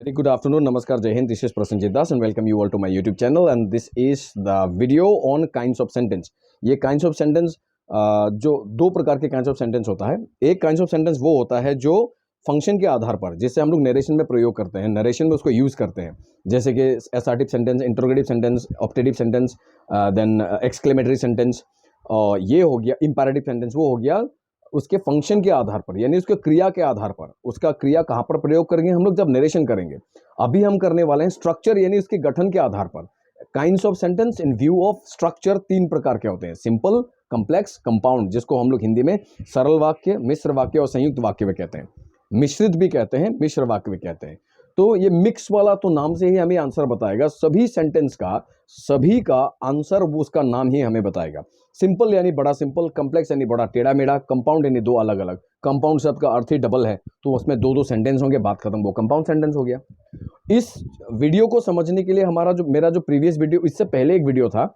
Very good afternoon, Namaskar, Jai Hind. This is Prasenjit Das and welcome you all to my YouTube channel. And this is the video on kinds of sentence. ये kinds of sentence जो दो प्रकार के kinds of sentence होता है. एक kinds of sentence वो होता है जो फंक्शन के आधार पर, जिससे हम लोग नरेशन में प्रयोग करते हैं, नरेशन में उसको यूज़ करते हैं, जैसे कि assertive sentence, interrogative sentence, optative sentence, then exclamatory sentence, और ये हो गया इंपैरेटिव सेंटेंस. वो हो गया उसके फंक्शन के आधार पर, यानी उसके क्रिया के आधार पर. उसका क्रिया कहाँ पर प्रयोग करेंगे हम लोग? जब नरेशन करेंगे. अभी हम करने वाले हैं स्ट्रक्चर, यानी उसके गठन के आधार पर. Kinds of sentence in view of structure तीन प्रकार के होते हैं: सिंपल, कॉम्प्लेक्स, कंपाउंड, जिसको हम लोग हिंदी में सरल वाक्य, मिश्र वाक्य और संयुक्त वाक्य भी कहते हैं. मिश्रित भी कहते हैं, मिश्र वाक्य भी कहते हैं. तो ये मिक्स वाला तो नाम से ही हमें आंसर बताएगा. सभी सेंटेंस का, सभी का आंसर वो उसका नाम ही हमें बताएगा. सिंपल यानी बड़ा सिंपल, कॉम्प्लेक्स यानी बड़ा टेढ़ा मेढ़ा, कंपाउंड यानी दो अलग अलग. कंपाउंड शब्द का अर्थ ही डबल है, तो उसमें दो दो सेंटेंस होंगे, बात खत्म, वो कंपाउंड सेंटेंस हो गया. इस वीडियो को समझने के लिए मेरा जो प्रीवियस वीडियो, इससे पहले एक वीडियो था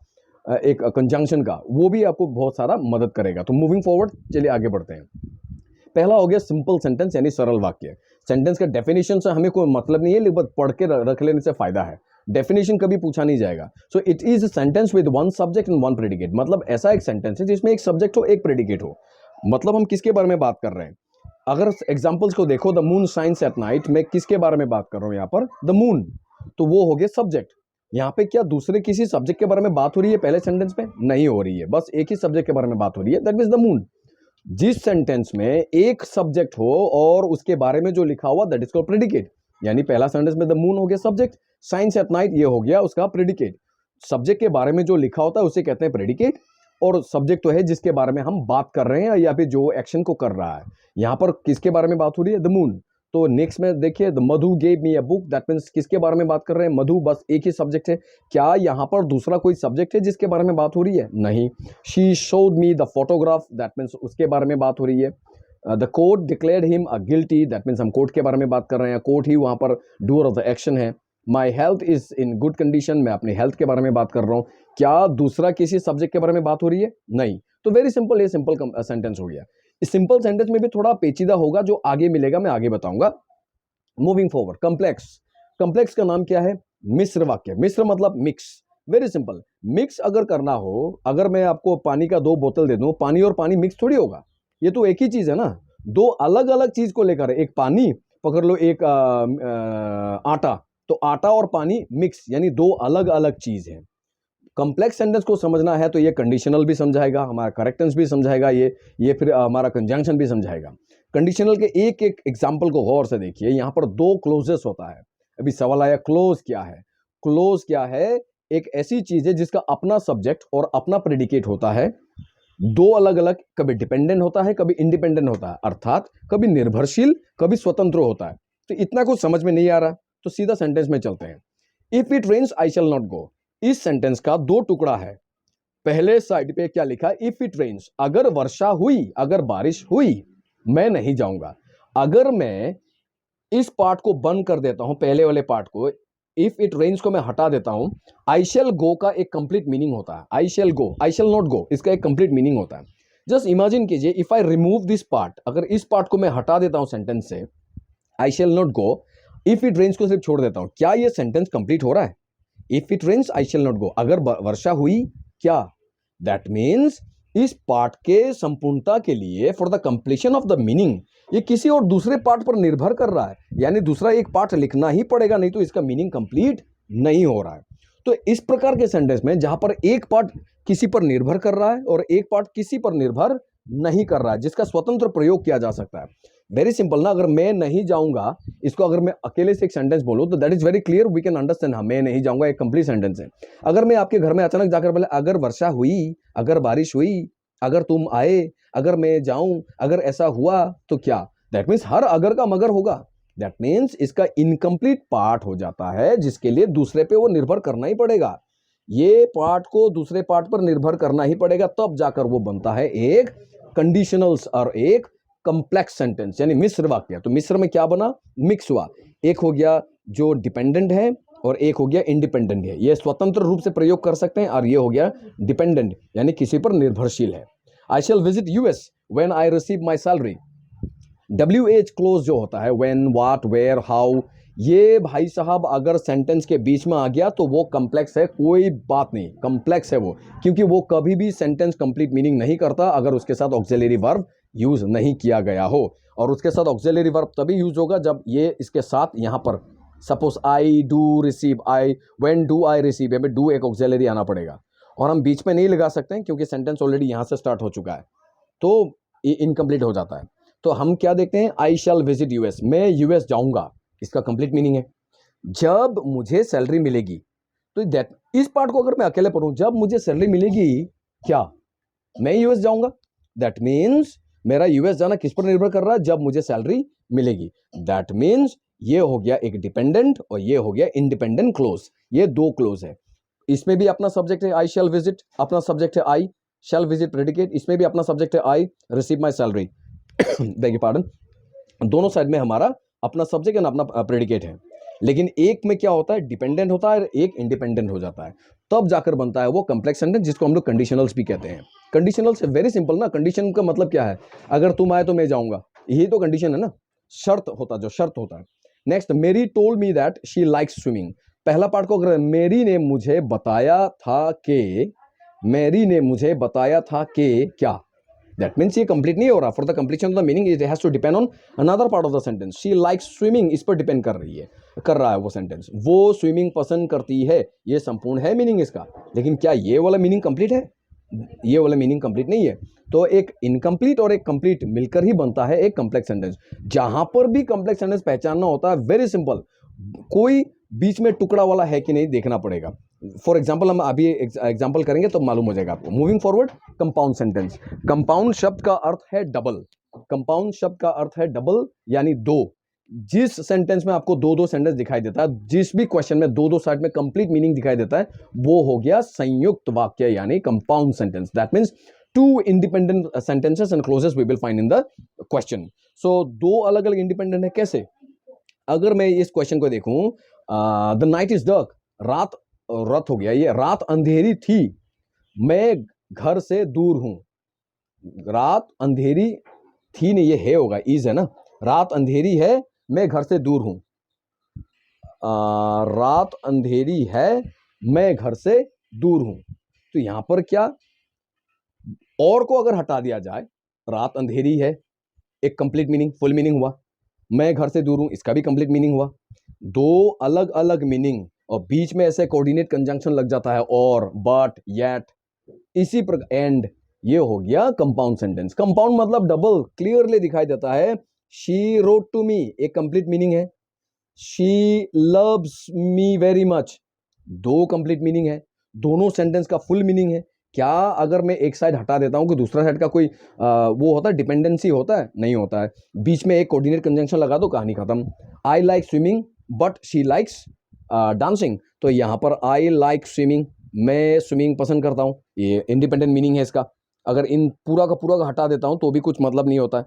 एक कंजंक्शन का, वो भी आपको बहुत सारा मदद करेगा. तो मूविंग फॉरवर्ड, चलिए आगे बढ़ते हैं. पहला हो गया सिंपल सेंटेंस यानी सरल वाक्य. सेंटेंस का डेफिनेशन से हमें कोई मतलब नहीं है, लेकिन पढ़ के रख लेने से फायदा है. डेफिनेशन कभी पूछा नहीं जाएगा. So it is sentence with one subject and one predicate. मतलब ऐसा एक सेंटेंस है जिसमें एक सब्जेक्ट हो, एक प्रेडिकेट हो. मतलब हम किसके बारे में बात कर रहे हैं? अगर एग्जाम्पल्स को देखो, the moon shines at night, मैं किसके बारे में बात कर रहा हूं यहाँ पर? The moon. तो वो हो गया सब्जेक्ट. यहाँ पे क्या दूसरे किसी सब्जेक्ट के बारे में बात हो रही है? पहले सेंटेंस में नहीं हो रही है, बस एक ही सब्जेक्ट के बारे में बात हो रही है, दैट मीन्स द मून. जिस सेंटेंस में एक सब्जेक्ट हो और उसके बारे में जो लिखा हुआ, दैट इज कॉल्ड प्रेडिकेट. यानी पहला सेंटेंस में द मून हो गया सब्जेक्ट, साइंस एट नाइट ये हो गया उसका प्रेडिकेट. सब्जेक्ट के बारे में जो लिखा होता है उसे कहते हैं प्रेडिकेट, और सब्जेक्ट तो है जिसके बारे में हम बात कर रहे हैं या फिर जो एक्शन को कर रहा है. यहां पर किसके बारे में बात हो रही है? The moon. तो नेक्स्ट में देखिए, the Madhu gave me a book, that means किसके बारे में बात कर रहे हैं? मधु. बस एक ही सब्जेक्ट है. क्या यहां पर दूसरा कोई सब्जेक्ट है जिसके बारे में बात हो रही है? नहीं. She showed me the photograph, that means उसके बारे में बात हो रही है. The court declared him a guilty, that means हम कोर्ट के बारे में बात कर रहे हैं. कोर्ट ही वहां पर डूअर ऑफ द एक्शन है. My health is in good condition, मैं अपनी हेल्थ के बारे में बात कर रहा हूं. क्या दूसरा किसी सब्जेक्ट के बारे में बात हो रही है? नहीं. तो वेरी सिंपल, ये सिंपल सेंटेंस हो गया. इस सिंपल सेंटेंस में भी थोड़ा पेचीदा होगा, जो आगे मिलेगा मैं आगे बताऊंगा. Moving forward, complex. कॉम्प्लेक्स का नाम क्या है? मिश्र वाक्य. मिश्र मतलब मिक्स. Very simple. मिक्स अगर करना हो, अगर मैं आपको पानी का दो बोतल दे दूं, पानी और पानी मिक्स थोड़ी होगा. ये तो एक ही चीज है ना. दो अलग अलग चीज को लेकर, एक पानी पकड़ लो, एक आटा, तो आटा और पानी मिक्स, यानी दो अलग अलग चीज है. कॉम्प्लेक्स सेंटेंस को समझना है तो ये कंडीशनल भी समझाएगा, हमारा करेक्टेंस भी समझाएगा, ये फिर हमारा कंजंक्शन भी समझाएगा. कंडीशनल के एक एक एग्जाम्पल को गौर से देखिए. यहां पर दो क्लोजेस होता है. अभी सवाल आया, क्लोज क्या है? क्लोज क्या है? एक ऐसी चीज है जिसका अपना सब्जेक्ट और अपना प्रेडिकेट होता है. दो अलग अलग, कभी डिपेंडेंट होता है, कभी इंडिपेंडेंट होता है, अर्थात कभी निर्भरशील, कभी स्वतंत्र होता है. तो इतना कुछ समझ में नहीं आ रहा, तो सीधा सेंटेंस में चलते हैं. If it rains I shall not go. इस सेंटेंस का दो टुकड़ा है. पहले साइड पे क्या लिखा है? इफ इट रेन्स, अगर वर्षा हुई, अगर बारिश हुई, मैं नहीं जाऊंगा. अगर मैं इस पार्ट को बंद कर देता हूं, पहले वाले पार्ट को, इफ इट रेन्स को मैं हटा देता हूं, आई शैल गो का एक कंप्लीट मीनिंग होता है. I shell go, I shall not गो, इसका एक कंप्लीट मीनिंग होता है. जस्ट इमेजिन कीजिए, if I remove this part, अगर इस पार्ट को मैं हटा देता हूं सेंटेंस से, I shall not go, if it rains को सिर्फ छोड़ देता हूं, क्या यह सेंटेंस कंप्लीट हो रहा है? If it rains I shall not go, अगर वर्षा हुई, क्या? दैट मीन्स इस पार्ट के संपूर्णता के लिए, for the completion of the meaning, ये किसी और दूसरे पार्ट पर निर्भर कर रहा है. यानी दूसरा एक पार्ट लिखना ही पड़ेगा, नहीं तो इसका मीनिंग कंप्लीट नहीं हो रहा है. तो इस प्रकार के सेंटेंस में जहां पर एक पार्ट किसी पर निर्भर कर रहा है और एक पार्ट किसी पर निर्भर नहीं कर रहा है, जिसका स्वतंत्र प्रयोग किया जा सकता है. वेरी सिंपल ना. अगर मैं नहीं जाऊंगा, इसको अगर मैं अकेले से एक सेंटेंस बोलूं तो that is very clear, we can understand. हाँ, मैं नहीं जाऊंगा एक कंप्लीट सेंटेंस है. अगर मैं आपके घर में अचानक जाकर बोले, अगर वर्षा हुई, अगर बारिश हुई, अगर तुम आए, अगर मैं जाऊं, अगर ऐसा हुआ, तो क्या? दैट मीन्स हर अगर का मगर होगा. दैट मीन्स इसका इनकम्प्लीट पार्ट हो जाता है, जिसके लिए दूसरे पे वो निर्भर करना ही पड़ेगा. ये पार्ट को दूसरे पार्ट पर निर्भर करना ही पड़ेगा, तब जाकर वो बनता है एक कंडीशनल्स और एक कंप्लेक्स सेंटेंस, यानी मिश्र वाक्य. तो मिश्र में क्या बना? मिक्स हुआ. एक हो गया जो डिपेंडेंट है और एक हो गया इंडिपेंडेंट है. ये स्वतंत्र रूप से प्रयोग कर सकते हैं, और ये हो गया डिपेंडेंट, यानी किसी पर निर्भरशील है. I shall visit us when I receive my salary. WH clause जो होता है, व्हेन, व्हाट, वेयर, हाउ, ये भाई साहब अगर सेंटेंस के बीच में आ गया तो वो कॉम्प्लेक्स है, कोई बात नहीं, कॉम्प्लेक्स है वो, क्योंकि वो कभी भी सेंटेंस कंप्लीट मीनिंग नहीं करता अगर उसके साथ ऑक्सिलरी वर्ब यूज नहीं किया गया हो। और उसके साथ ऑक्सिलरी वर्ब तभी यूज होगा जब ये इसके साथ यहाँ पर suppose I do receive, I when do I receive, यहाँ पे डू एक ऑक्सिलरी आना पड़ेगा, और हम बीच में नहीं लगा सकते हैं क्योंकि सेंटेंस ऑलरेडी यहाँ से स्टार्ट हो चुका है, तो ये इनकम्प्लीट हो जाता है। तो हम क्या देखते हैं, आई शैल विजिट यूएस, मैं यूएस जाऊंगा, इसका कंप्लीट मीनिंग है जब मुझे सैलरी मिलेगी। तो दैट इस पार्ट को अगर मैं अकेले पढ़ूं, जब मुझे सैलरी मिलेगी क्या मैं यूएस जाऊंगा, दैट मीन्स मेरा यूएस जाना किस पर निर्भर कर रहा है, जब मुझे सैलरी मिलेगी। दैट मीन्स ये हो गया एक डिपेंडेंट और ये हो गया इंडिपेंडेंट क्लोज, ये दो क्लोज है। इसमें भी अपना सब्जेक्ट है आई शैल विजिट, अपना सब्जेक्ट है आई शैल विजिट प्रेडिकेट, इसमें भी अपना सब्जेक्ट है I receive my salary, beg pardon, दोनों साइड में हमारा अपना सब्जेक्ट एंड अपना प्रेडिकेट है। लेकिन एक में क्या होता है, डिपेंडेंट होता है, एक इंडिपेंडेंट हो जाता है, तब जाकर बनता है वो कॉम्प्लेक्स सेंटेंस, जिसको हम लोग कंडीशनल्स भी कहते हैं। कंडीशनल्स वेरी सिंपल ना, कंडीशन का मतलब क्या है, अगर तुम आए तो मैं जाऊंगा, यही तो कंडीशन है ना, शर्त होता, जो शर्त होता है। नेक्स्ट, मेरी told me that she likes swimming, पहला पार्ट को अगर मेरी ने मुझे बताया था कि, मेरी ने मुझे बताया था कि क्या, दैट मीन्स ये कंप्लीट नहीं हो रहा। For the completion of the meaning it has to depend on another part of the sentence. She likes swimming, इस पर डिपेंड कर रही है, कर रहा है वो सेंटेंस, वो स्विमिंग पसंद करती है, ये संपूर्ण है मीनिंग इसका। लेकिन क्या ये वाला मीनिंग कंप्लीट है, ये वाला मीनिंग कंप्लीट नहीं है। तो एक इनकम्प्लीट और एक कंप्लीट मिलकर ही बनता है एक कॉम्प्लेक्स सेंटेंस। जहां पर भी कॉम्प्लेक्स सेंटेंस पहचानना होता है, वेरी सिंपल, कोई बीच में टुकड़ा वाला है कि नहीं देखना पड़ेगा। फॉर एग्जाम्पल हम अभी एग्जाम्पल करेंगे तो मालूम हो जाएगा आपको। Moving forward, compound sentence. Compound शब्द का अर्थ है डबल, कंपाउंड शब्द का अर्थ है डबल यानी दो। जिस सेंटेंस में आपको दो दो सेंटेंस दिखाई देता है, जिस भी क्वेश्चन में दो दो साइड में कंप्लीट मीनिंग दिखाई देता है, वो हो गया संयुक्त वाक्य यानी compound sentence. That means two independent sentences and clauses we will find in the question. So दो अलग अलग इंडिपेंडेंट है कैसे, अगर मैं इस क्वेश्चन को देखूं, द नाइट इज डार्क, रात हो गया, ये रात अंधेरी थी, मैं घर से दूर हूं, रात अंधेरी थी नहीं, ये है होगा, इज है ना, रात अंधेरी है, मैं घर से दूर हूं, रात अंधेरी है, मैं घर से दूर हूं। तो यहां पर क्या, और को अगर हटा दिया जाए, रात अंधेरी है एक कंप्लीट मीनिंग, फुल मीनिंग हुआ, मैं घर से दूर हूं इसका भी कंप्लीट मीनिंग हुआ, दो अलग अलग मीनिंग, और बीच में ऐसे कोऑर्डिनेट कंजंक्शन लग जाता है, और, बट, येट, इसी प्रकार एंड, ये हो गया कंपाउंड सेंटेंस। कंपाउंड मतलब डबल, क्लियरली दिखाई देता है। शी रोट टू मी एक कंप्लीट मीनिंग है, she loves me very much दो कंप्लीट मीनिंग है, दोनों सेंटेंस का फुल मीनिंग है। क्या अगर मैं एक साइड हटा देता हूं कि दूसरा साइड का कोई वो होता है, डिपेंडेंसी होता है, नहीं होता है। बीच में एक कोऑर्डिनेट कंजंक्शन लगा दो, कहानी खत्म। I like swimming but she likes dancing, तो यहां पर आई लाइक स्विमिंग, मैं स्विमिंग पसंद करता हूं, ये इंडिपेंडेंट मीनिंग है इसका। अगर इन पूरा का हटा देता हूं तो भी कुछ मतलब नहीं होता है।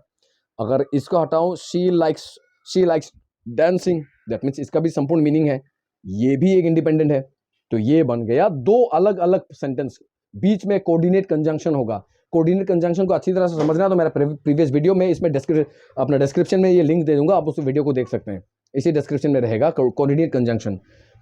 अगर इसको हटाऊं, she likes dancing, that means इसका भी संपूर्ण मीनिंग है, ये भी एक इंडिपेंडेंट है। तो ये बन गया दो अलग अलग सेंटेंस, बीच में कोऑर्डिनेट कंजंक्शन होगा। कोऑर्डिनेट कंजंक्शन को अच्छी तरह से समझना तो मेरा प्रीवियस वीडियो में इसमें अपना डिस्क्रिप्शन में ये लिंक दे दूंगा, आप उस वीडियो को देख सकते हैं, इसी डिस्क्रिप्शन में रहेगा। कोऑर्डिनेट कंजंक्शन,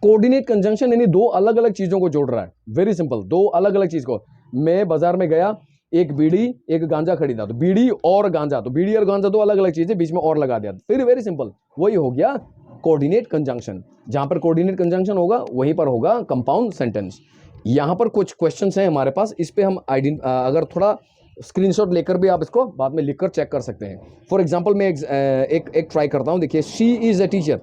कोऑर्डिनेट कंजंक्शन यानी दो अलग अलग चीजों को जोड़ रहा है, वेरी सिंपल, दो अलग अलग चीज को। मैं बाजार में गया, एक बीड़ी एक गांजा खरीदा, तो बीड़ी और गांजा, तो बीड़ी और गांजा दो अलग अलग चीजें, बीच में और लगा दिया, फिर वेरी सिंपल, वही हो गया कोऑर्डिनेट कंजंक्शन। जहां पर कोऑर्डिनेट कंजंक्शन होगा वहीं पर होगा कंपाउंड सेंटेंस। यहां पर कुछ क्वेश्चंस हैं हमारे पास, इस पे हम अगर थोड़ा स्क्रीनशॉट लेकर भी आप इसको बाद में लिखकर चेक कर सकते हैं। फॉर एग्जांपल मैं एक ट्राई करता हूं, देखिए, शी इज अ टीचर,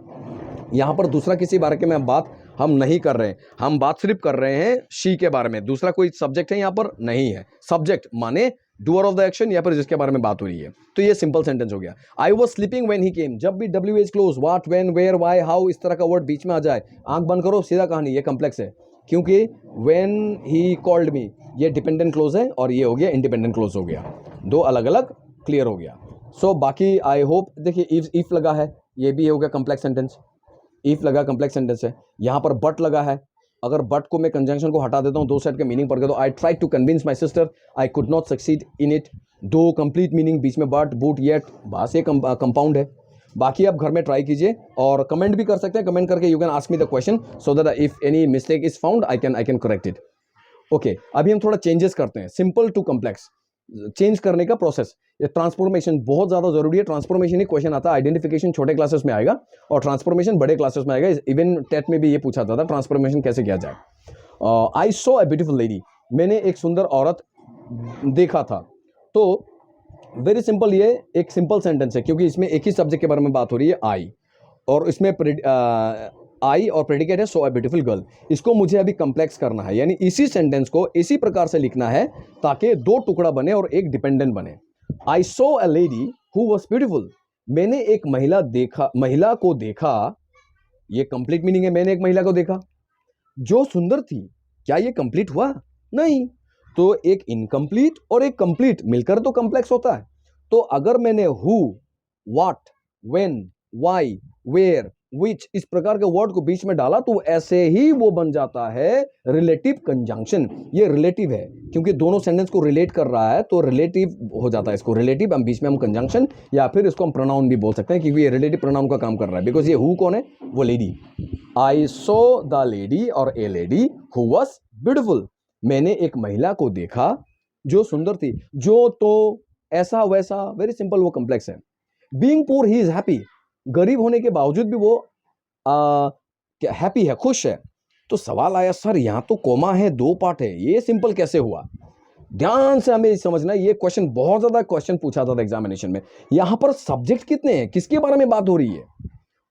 यहां पर दूसरा किसी बारे के में बात हम नहीं कर रहे हैं, हम बात सिर्फ कर रहे हैं शी के बारे में, दूसरा कोई सब्जेक्ट है यहां पर नहीं है। सब्जेक्ट माने डूअर ऑफ द एक्शन, या फिर जिसके बारे में बात हो रही है, तो ये सिंपल सेंटेंस हो गया। I was sleeping when he came, जब भी W is clause, what, when, where, why, how, इस तरह का वर्ड बीच में आ जाए, आंख बंद करो, सीधा कहानी, ये कॉम्प्लेक्स है, क्योंकि व्हेन ही कॉल्ड मी ये डिपेंडेंट क्लोज है, और ये हो गया इंडिपेंडेंट क्लोज हो गया, दो अलग अलग, क्लियर हो गया। सो बाकी आई होप, देखिए इफ लगा है, ये भी हो गया कॉम्प्लेक्स सेंटेंस, इफ लगा कॉम्प्लेक्स सेंटेंस है। यहाँ पर बट लगा है, अगर बट को मैं कंजंक्शन को हटा देता हूँ, दो साइड के मीनिंग पड़ गया, तो I try to convince my sister I could not succeed in it, दो कंप्लीट मीनिंग, बीच में बट, बूट, येट, बस ये कंपाउंड है। बाकी आप घर में ट्राई कीजिए और कमेंट भी कर सकते हैं, कमेंट करके you can ask me the question so that if any mistake is found I can correct it. Okay, अभी हम थोड़ा चेंजेस करते हैं, सिंपल टू कॉम्प्लेक्स चेंज करने का प्रोसेस। ये ट्रांसफॉर्मेशन बहुत ज्यादा जरूरी है। ट्रांसफॉर्मेशन ही क्वेश्चन आता है, आइडेंटिफिकेशन छोटे क्लासेस में आएगा और ट्रांसफॉर्मेशन बड़े क्लासेस में आएगा। इवन टेट में भी ये पूछा जाता था ट्रांसफॉर्मेशन कैसे किया जाए। I saw a beautiful lady, मैंने एक सुंदर औरत देखा था। तो वेरी सिंपल, ये एक सिंपल सेंटेंस है क्योंकि इसमें एक ही सब्जेक्ट के बारे में बात हो रही है, आई, और इसमें आई और प्रेडिकेट है सो अ ब्यूटीफुल गर्ल। इसको मुझे अभी कॉम्प्लेक्स करना है, यानी इसी सेंटेंस को इसी प्रकार से लिखना है ताकि दो टुकड़ा बने और एक डिपेंडेंट बने। I saw a lady who was beautiful, मैंने एक महिला को देखा। ये कंप्लीट मीनिंग है, मैंने एक महिला को देखा जो सुंदर थी। क्या ये कंप्लीट हुआ? नहीं। तो एक इनकम्प्लीट और एक कंप्लीट मिलकर तो कॉम्प्लेक्स होता है। तो अगर मैंने who, what, when, why, where, which इस प्रकार के वर्ड को बीच में डाला तो ऐसे ही वो बन जाता है रिलेटिव कंजंक्शन। ये रिलेटिव है क्योंकि दोनों सेंटेंस को रिलेट कर रहा है तो रिलेटिव हो जाता है। इसको रिलेटिव हम बीच में हम कंजंक्शन या फिर इसको हम प्रोनाउन भी बोल सकते हैं क्योंकि ये रिलेटिव प्रोनाउन का काम कर रहा है। बिकॉज ये हु कौन है? वो lady. I saw the lady और a lady who was beautiful, मैंने एक महिला को देखा जो सुंदर थी। जो तो ऐसा वैसा, वेरी सिंपल, वो कॉम्प्लेक्स है। Being poor he is happy, गरीब होने के बावजूद भी वो हैप्पी है, खुश है। तो सवाल आया सर यहां तो कोमा है, दो पार्ट है, ये सिंपल कैसे हुआ? ध्यान से हमें समझना, ये क्वेश्चन बहुत ज्यादा क्वेश्चन पूछा था एग्जामिनेशन में। यहां पर सब्जेक्ट कितने हैं, किसके बारे में बात हो रही है?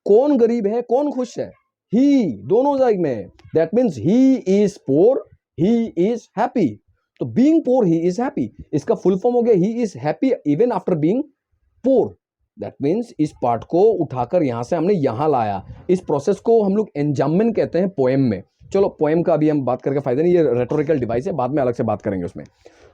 कौन गरीब है, कौन खुश है? ही, दोनों जगह में। That means he is poor, he is happy. तो being poor he is happy, इसका फुल फॉर्म हो गया he is happy even after being poor. That means इस पार्ट को उठाकर यहां से हमने यहां लाया। इस प्रोसेस को हम लोग एंजाममेंट कहते हैं पोएम में। चलो पोएम का अभी हम बात करके फायदा नहीं, ये रेटोरिकल डिवाइस है, बाद में अलग से बात करेंगे उसमें।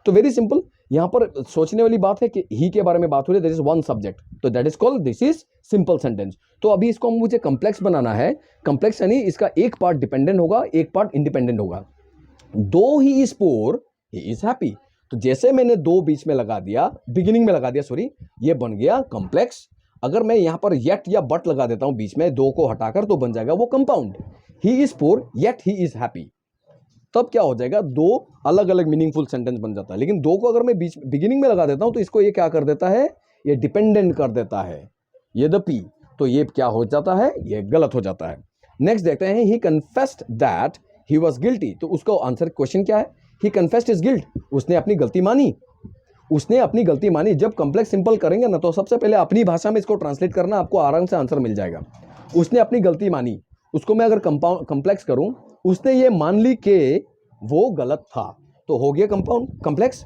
तो वेरी सिंपल, यहां पर सोचने वाली बात है कि ही के बारे में बात हो रही है, दैट इज वन सब्जेक्ट, तो that is called this is simple sentence. तो अभी इसको मुझे कॉम्प्लेक्स बनाना है। कॉम्प्लेक्स यानी इसका एक पार्ट डिपेंडेंट होगा, एक पार्ट इंडिपेंडेंट होगा। दो ही is poor he is happy, तो जैसे मैंने दो बीच में लगा दिया, बिगिनिंग में लगा दिया सॉरी, ये बन गया कॉम्प्लेक्स। अगर मैं यहां पर येट या बट लगा देता हूं बीच में, दो को हटाकर, तो बन जाएगा वो compound. He is poor yet he is happy. तब क्या हो जाएगा? दो अलग अलग मीनिंगफुल सेंटेंस बन जाता है। लेकिन दो को अगर मैं बीच बिगिनिंग में लगा देता हूं तो इसको ये क्या कर देता है? ये डिपेंडेंट कर देता है, यद्यपि। तो ये क्या हो जाता है? ये गलत हो जाता है। नेक्स्ट देखते हैं, he confessed that he was guilty. तो उसका आंसर क्वेश्चन क्या है? ही कन्फेस्ड हिज गिल्ट, उसने अपनी गलती मानी। उसने अपनी गलती मानी। जब कॉम्प्लेक्स सिंपल करेंगे ना तो सबसे पहले अपनी भाषा में इसको ट्रांसलेट करना, आपको आराम से आंसर मिल जाएगा। उसने अपनी गलती मानी, उसको मैं अगर कॉम्प्लेक्स करूं, उसने ये मान ली कि वो गलत था, तो हो गया compound complex.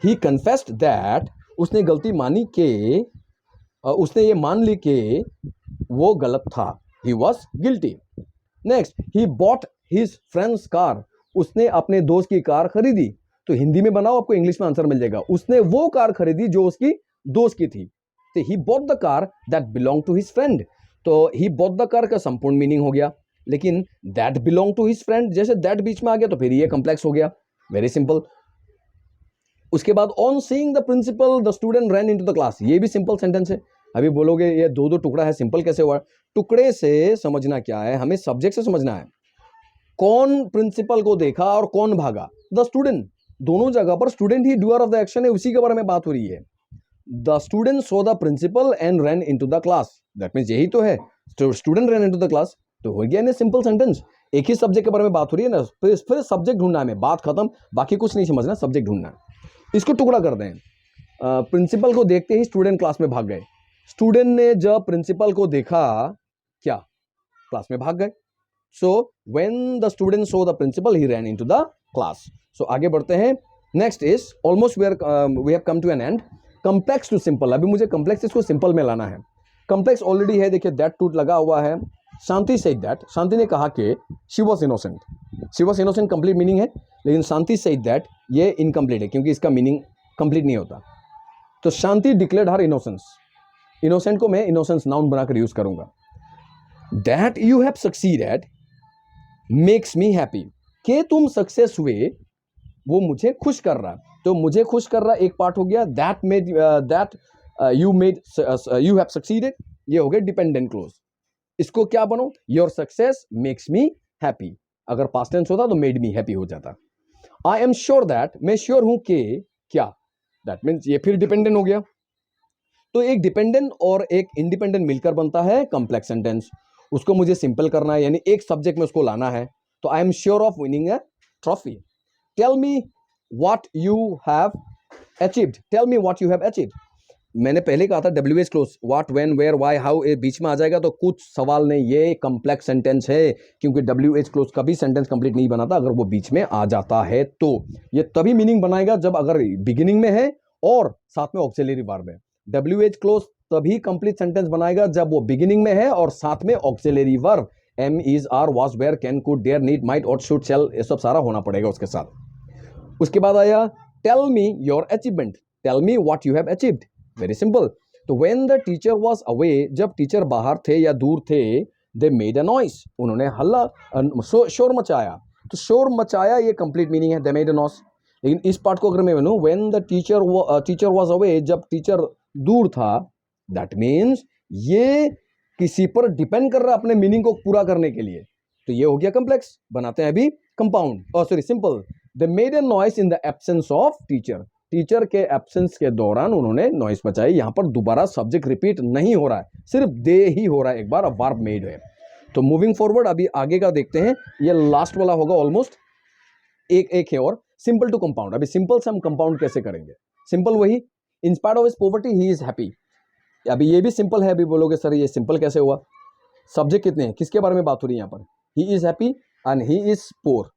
He confessed that, उसने गलती मानी कि उसने ये मान ली कि वो गलत था, he was guilty. Next, he bought his friends car, उसने अपने दोस्त की कार खरीदी। तो हिंदी में बनाओ, आपको इंग्लिश में आंसर मिल जाएगा। उसने वो कार खरीदी जो उसकी दोस्त की थी। तो he bought the car that belong to his friend. तो ही बॉट द कार का संपूर्ण मीनिंग हो गया, लेकिन that belong to his friend, जैसे दैट बीच में आ गया तो फिर ये कॉम्प्लेक्स हो गया। Very simple. उसके बाद on seeing the principal the student ran into the class, ये भी सिंपल सेंटेंस है। अभी बोलोगे ये दो दो टुकड़ा है, सिंपल कैसे हुआ? टुकड़े से समझना क्या है, हमें सब्जेक्ट से समझना है। कौन प्रिंसिपल को देखा और कौन भागा? The student. दोनों जगह पर स्टूडेंट ही डूअर ऑफ द एक्शन है, उसी के बारे में बात हो रही है। The student saw the principal and ran into the class, that means यही तो है, student ran into the class. तो हो गया ना सिंपल सेंटेंस। एक ही सब्जेक्ट के बारे में बात हो रही है ना, फिर सब्जेक्ट ढूंढना है, बात खत्म, बाकी कुछ नहीं समझना, सब्जेक्ट ढूंढना है। इसको टुकड़ा कर दें। प्रिंसिपल को देखते ही स्टूडेंट क्लास में भाग गए। स्टूडेंट ने जब प्रिंसिपल को देखा, क्या? क्लास में भाग गए। So when the student saw the principal he ran into the class. So आगे बढ़ते हैं। Next is almost we have come to an end. Complex to simple, अभी मुझे कॉम्प्लेक्स इसको सिंपल में लाना है। कॉम्प्लेक्स ऑलरेडी है, देखिए दैट टू लगा हुआ है। शांति सेड दैट, शांति ने कहा कि she was innocent. She was innocent complete meaning है, लेकिन शांति सेड दैट ये इनकम्प्लीट है क्योंकि इसका मीनिंग कंप्लीट नहीं होता। तो शांति डिक्लेयर्ड हर इनोसेंस। इनोसेंट को मैं इनोसेंस नाउन बनाकर यूज करूंगा। That you have succeeded makes me happy, कि तुम सक्सेस हुए वो मुझे खुश कर रहा। तो मुझे खुश कर रहा एक पार्ट हो गया। That made that you have succeeded ये हो गया डिपेंडेंट क्लोज। इसको क्या बनो, your success makes me happy, अगर पास्ट टेंस होता तो मेड मी हैप्पी हो जाता। आई एम श्योर दैट, मैं श्योर हूं कि, क्या, दैट मीन्स ये फिर डिपेंडेंट हो गया। तो एक डिपेंडेंट और एक इंडिपेंडेंट मिलकर बनता है कॉम्प्लेक्स सेंटेंस। उसको मुझे सिंपल करना है, यानी एक सब्जेक्ट में उसको लाना है। तो I am sure of winning a trophy. Tell me what you have achieved, tell me what you have achieved. मैंने पहले कहा था WH clause, what, when, where, why, how, ये बीच में आ जाएगा तो कुछ सवाल नहीं, ये कॉम्प्लेक्स सेंटेंस है, क्योंकि WH क्लोज कभी सेंटेंस कंप्लीट नहीं बनाता अगर वो बीच में आ जाता है। तो ये तभी मीनिंग बनाएगा जब अगर बिगिनिंग में है और साथ में ऑक्सिलरी वर्ब है। WH क्लोज तभी कंप्लीट सेंटेंस बनाएगा जब वो बिगिनिंग में है और साथ में auxiliary verb am, is, are, was, were, can, could, dare, need, might, ought, should, shall, ये सब सारा होना पड़ेगा उसके साथ। उसके बाद आया tell me your achievement, tell me what you have achieved, very simple. तो when the teacher was away, जब टीचर बाहर थे या दूर थे, दे मेड अ नॉइस, उन्होंने हल्ला, शोर मचाया। तो शोर मचाया ये कंप्लीट मीनिंग है, दे मेड अ नॉइस। लेकिन इस पार्ट को अगर मैं बनूं, when the teacher was away, जब टीचर दूर था, दैट मीन्स ये किसी पर डिपेंड कर रहा है अपने मीनिंग को पूरा करने के लिए। तो ये हो गया कॉम्प्लेक्स। बनाते हैं अभी compound, sorry simple. They made a noise in the absence of teacher, teacher के एब्सेंस के दौरान उन्होंने नॉइस मचाई। यहां पर दोबारा सब्जेक्ट रिपीट नहीं हो रहा है, सिर्फ दे ही हो रहा है, एक बार अब वर्ब मेड है। तो मूविंग फॉरवर्ड अभी आगे का देखते हैं, ये लास्ट वाला होगा ऑलमोस्ट, एक है और, सिंपल टू कंपाउंड। अभी सिंपल से हम कंपाउंड कैसे करेंगे, सिंपल वही, इन spite of his poverty he is happy. अभी ये भी सिंपल है, अभी बोलोगे सर ये सिंपल कैसे हुआ, सब्जेक्ट कितने हैं, किसके बारे में बात हो रही है यहाँ पर, he is happy and he is poor,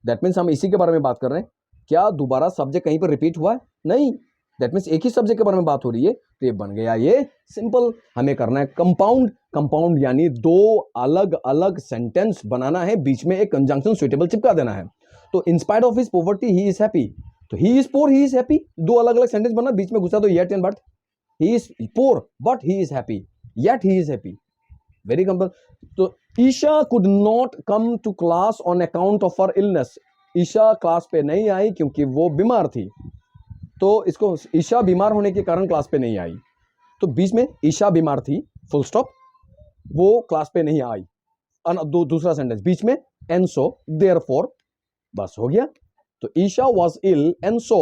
that means हम इसी के बारे में बात कर रहे हैं। क्या दोबारा सब्जेक्ट कहीं पर रिपीट हुआ है, नहीं, दैट मीन्स एक ही सब्जेक्ट के बारे में बात हो रही है, तो ये बन गया ये सिंपल। हमें करना है कंपाउंड, कंपाउंड यानी दो अलग अलग सेंटेंस बनाना है, बीच में एक कंजंक्शन सुइटेबल चिपका देना है। तो in spite of his poverty he is happy, तो he is poor, he is happy, दो अलग अलग सेंटेंस बना, बीच में घुसा दो yet and but, he is poor but he is happy, yet he is happy, very simple. तो Isha could not come to class on account of her illness, Isha class पे नहीं आई क्योंकि वो बीमार थी। तो इसको, ईशा बीमार होने के कारण क्लास पे नहीं आई, तो बीच में ईशा बीमार थी, फुल स्टॉप, वो क्लास पे नहीं आई, दूसरा सेंटेंस बीच में, एंड सो देयरफॉर, बस हो गया। तो Isha was ill and so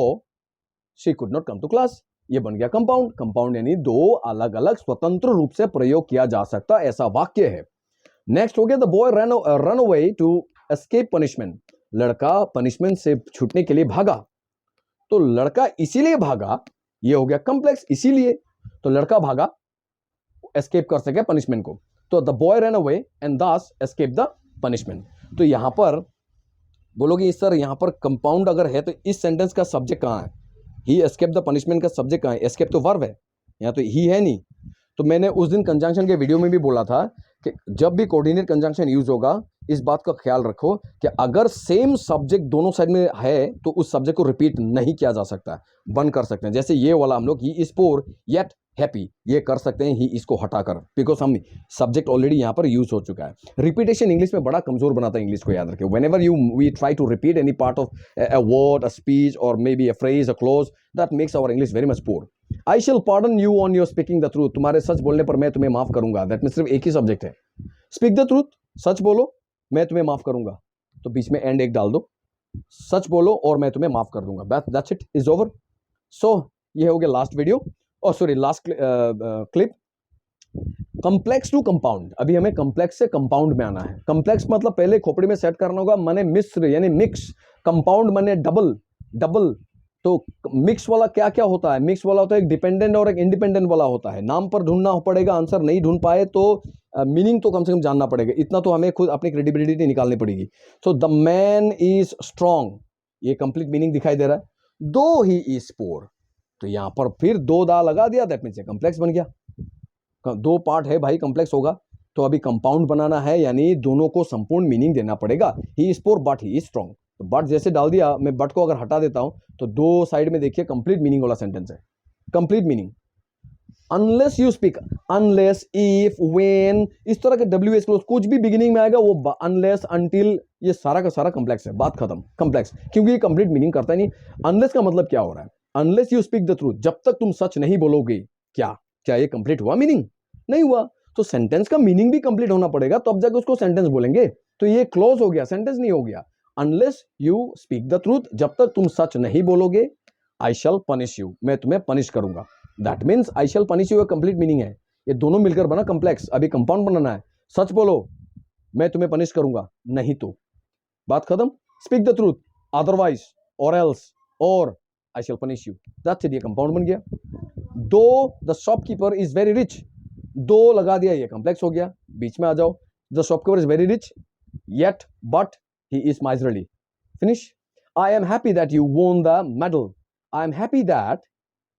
she could not come to class, ये बन गया कंपाउंड। कंपाउंड यानी दो अलग अलग स्वतंत्र रूप से प्रयोग किया जा सकता ऐसा वाक्य है। नेक्स्ट हो गया the boy run away to escape punishment, लड़का पनिशमेंट से छूटने के लिए भागा। तो लड़का इसीलिए भागा, ये हो गया कॉम्प्लेक्स, इसीलिए, तो लड़का भागा एस्केप कर सके पनिशमेंट को, तो the boy run away and दस एस्केप द पनिशमेंट। तो यहां पर बोलोगे सर यहां पर कंपाउंड अगर है तो इस सेंटेंस का सब्जेक्ट कहां है, ही एस्केप द पनिशमेंट का सब्जेक्ट कहां है, एस्केप तो वर्ब है, यहां तो ही है नहीं। तो मैंने उस दिन कंजंक्शन के वीडियो में भी बोला था कि जब भी कोऑर्डिनेट कंजंक्शन यूज होगा, इस बात का ख्याल रखो कि अगर सेम सब्जेक्ट दोनों साइड में है तो उस सब्जेक्ट को रिपीट नहीं किया जा सकता, बंद कर सकते हैं। जैसे ये वाला हम लोग, he is poor yet happy, ये कर सकते हैं ही इसको हटाकर, बिकॉज हम सब्जेक्ट ऑलरेडी यहाँ पर यूज हो चुका है। रिपीटेशन इंग्लिश में बड़ा कमजोर बनाता है, इंग्लिश को याद रखें। Whenever we try to repeat any part of a word, a speech or may be a phrase, a clause, that makes our English very much poor. I shall pardon you on your speaking the truth, तुम्हारे सच बोलने पर मैं तुम्हें माफ करूंगा, that mean सिर्फ एक ही सब्जेक्ट है, स्पीक द ट्रूथ, सच बोलो मैं तुम्हें माफ करूंगा, तो बीच में एंड एक डाल दो, सच बोलो और मैं तुम्हें माफ कर दूंगा, that's it, is over. So ये हो गया लास्ट वीडियो, और sorry last clip. Complex to compound, अभी हमें कंप्लेक्स से कंपाउंड में आना है। कंप्लेक्स मतलब पहले खोपड़ी में सेट करना होगा, माने मिश्र यानी मिक्स, कंपाउंड माने डबल, डबल। तो मिक्स वाला क्या क्या होता है, मिक्स वाला होता है एक डिपेंडेंट और एक इंडिपेंडेंट वाला होता है। नाम पर ढूंढना पड़ेगा, आंसर नहीं ढूंढ पाए तो मीनिंग तो कम से कम जानना पड़ेगा, इतना तो हमें खुद अपनी क्रेडिबिलिटी निकालनी पड़ेगी। So the man is strong, ये कंप्लीट मीनिंग दिखाई दे रहा है, दो ही इज पोर, तो यहां पर फिर दो दा लगा दिया, दैट मीन्स कंप्लेक्स बन गया। दो पार्ट है भाई, कंप्लेक्स होगा, तो अभी कंपाउंड बनाना है, यानी दोनों को संपूर्ण मीनिंग देना पड़ेगा। He is poor but he is strong, तो बट जैसे डाल दिया, मैं बट को अगर हटा देता हूं तो दो साइड में देखिए कंप्लीट मीनिंग वाला सेंटेंस है, complete meaning. Unless you speak, unless, if, when, इस तरह के WH क्लोज कुछ भी बिगिनिंग में आएगा वो अनलेस, अनटिल, ये सारा का सारा कंप्लेक्स है, बात खत्म, कंप्लेक्स, क्योंकि ये कंप्लीट मीनिंग करता ही नहीं। अनलेस का मतलब क्या हो रहा है, unless you speak the truth, जब तक तुम सच नहीं बोलोगे, क्या क्या ये कंप्लीट हुआ मीनिंग, नहीं हुआ। तो सेंटेंस का मीनिंग भी कंप्लीट होना पड़ेगा, तो अब जाके उसको सेंटेंस बोलेंगे। तो ये क्लॉज हो गया, सेंटेंस नहीं हो गया। Unless you speak the truth, जब तक तुम सच नहीं बोलोगे, आई शैल पनिश यू, मैं तुम्हें पनिश करूंगा। That means I shall punish you complete meaning है। ये दोनों मिलकर बना कॉम्प्लेक्स, अभी कंपाउंड बनाना है। सच बोलो, मैं तुम्हें पनिश करूंगा, नहीं तो बात खत्म। स्पीक द ट्रूथ, अदरवाइज, और एल्स, और आई shall punish you, that's it, ये कंपाउंड बन गया। दो the shopkeeper is very rich, दो लगा दिया, ये कॉम्प्लेक्स हो गया। बीच में आ जाओ, the shopkeeper is very rich yet but he is miserly, finish. I am happy that you won the medal, I am happy that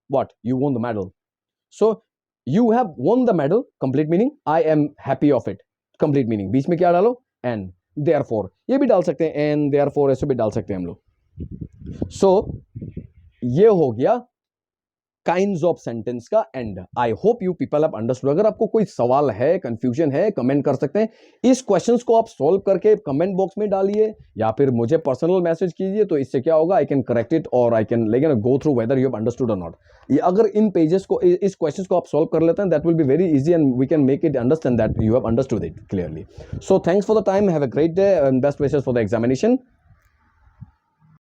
what you won the medal, so you have won the medal, complete meaning, I am happy of it, complete meaning। बीच में क्या डालो, and therefore, ये भी डाल सकते हैं, and therefore ऐसे भी डाल सकते हैं हम लोग। so ये हो गया काइंड्स ऑफ सेंटेंस का and. I hope you people have understood. अगर आपको कोई सवाल है, कंफ्यूजन है, कमेंट कर सकते हैं। इस क्वेश्चंस को आप सॉल्व करके कमेंट बॉक्स में डालिए या फिर मुझे पर्सनल मैसेज कीजिए, तो इससे क्या होगा, आई कैन करेक्ट इट और आई कैन लेकिन go through whether you have understood और नॉट। ये अगर इन पेजेस को, इस क्वेश्चंस को आप सॉल्व कर लेते हैं, that will be very easy and we can make it understand that you have understood it clearly. So thanks for the time, have a great day and best wishes for the examination.